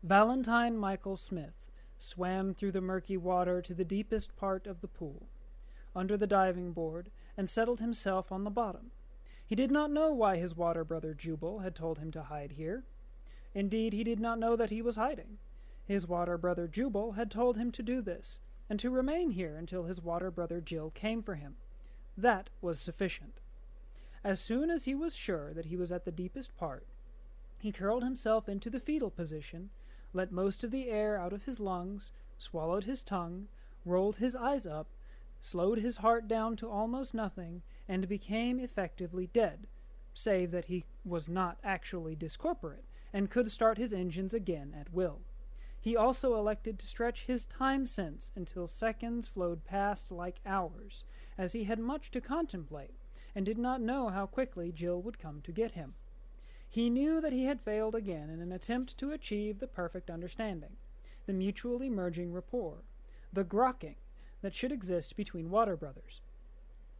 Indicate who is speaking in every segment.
Speaker 1: Valentine Michael Smith swam through the murky water to the deepest part of the pool, under the diving board, and settled himself on the bottom. He did not know why his water brother Jubal had told him to hide here. Indeed, he did not know that he was hiding. His water brother Jubal had told him to do this, and to remain here until his water brother Jill came for him. That was sufficient. As soon as he was sure that he was at the deepest part, he curled himself into the fetal position, let most of the air out of his lungs, swallowed his tongue, rolled his eyes up, slowed his heart down to almost nothing, and became effectively dead, save that he was not actually discorporate, and could start his engines again at will. He also elected to stretch his time sense until seconds flowed past like hours, as he had much to contemplate, and did not know how quickly Jill would come to get him. He knew that he had failed again in an attempt to achieve the perfect understanding, the mutually merging rapport, the grokking that should exist between water brothers.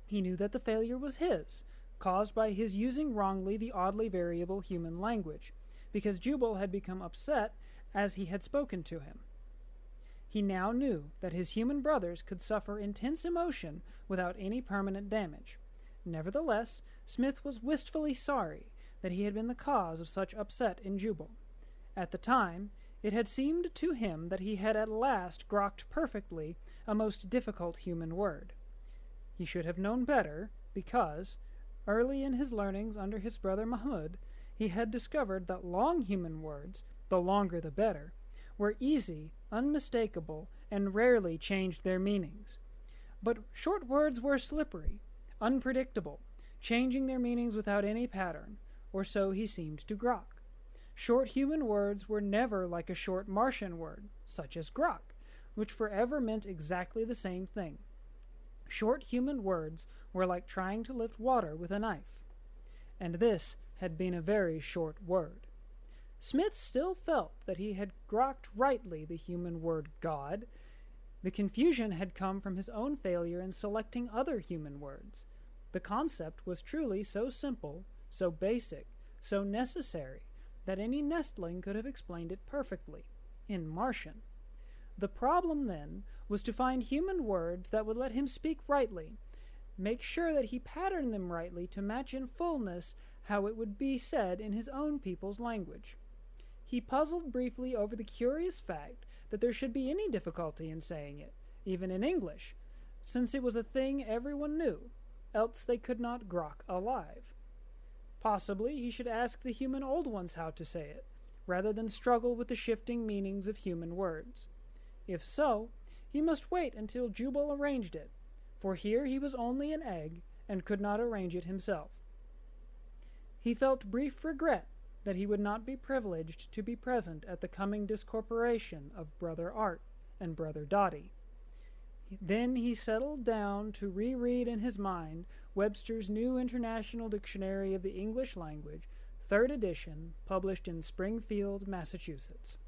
Speaker 1: He knew that the failure was his, caused by his using wrongly the oddly variable human language, because Jubal had become upset as he had spoken to him. He now knew that his human brothers could suffer intense emotion without any permanent damage. Nevertheless, Smith was wistfully sorry that he had been the cause of such upset in Jubal. At the time, it had seemed to him that he had at last grokked perfectly a most difficult human word. He should have known better, because, early in his learnings under his brother Mahmud, he had discovered that long human words, the longer the better, were easy, unmistakable, and rarely changed their meanings. But short words were slippery, unpredictable, changing their meanings without any pattern, or so he seemed to grok. Short human words were never like a short Martian word, such as grok, which forever meant exactly the same thing. Short human words were like trying to lift water with a knife. And this had been a very short word. Smith still felt that he had grokked rightly the human word God. The confusion had come from his own failure in selecting other human words. The concept was truly so simple, so basic, so necessary, that any nestling could have explained it perfectly, in Martian. The problem, then, was to find human words that would let him speak rightly, make sure that he patterned them rightly to match in fullness how it would be said in his own people's language. He puzzled briefly over the curious fact that there should be any difficulty in saying it, even in English, since it was a thing everyone knew, else they could not grok alive. Possibly he should ask the human old ones how to say it, rather than struggle with the shifting meanings of human words. If so, he must wait until Jubal arranged it, for here he was only an egg, and could not arrange it himself. He felt brief regret that he would not be privileged to be present at the coming discorporation of Brother Art and Brother Dottie. Then he settled down to reread in his mind Webster's New International Dictionary of the English Language, 3rd edition, published in Springfield, Massachusetts.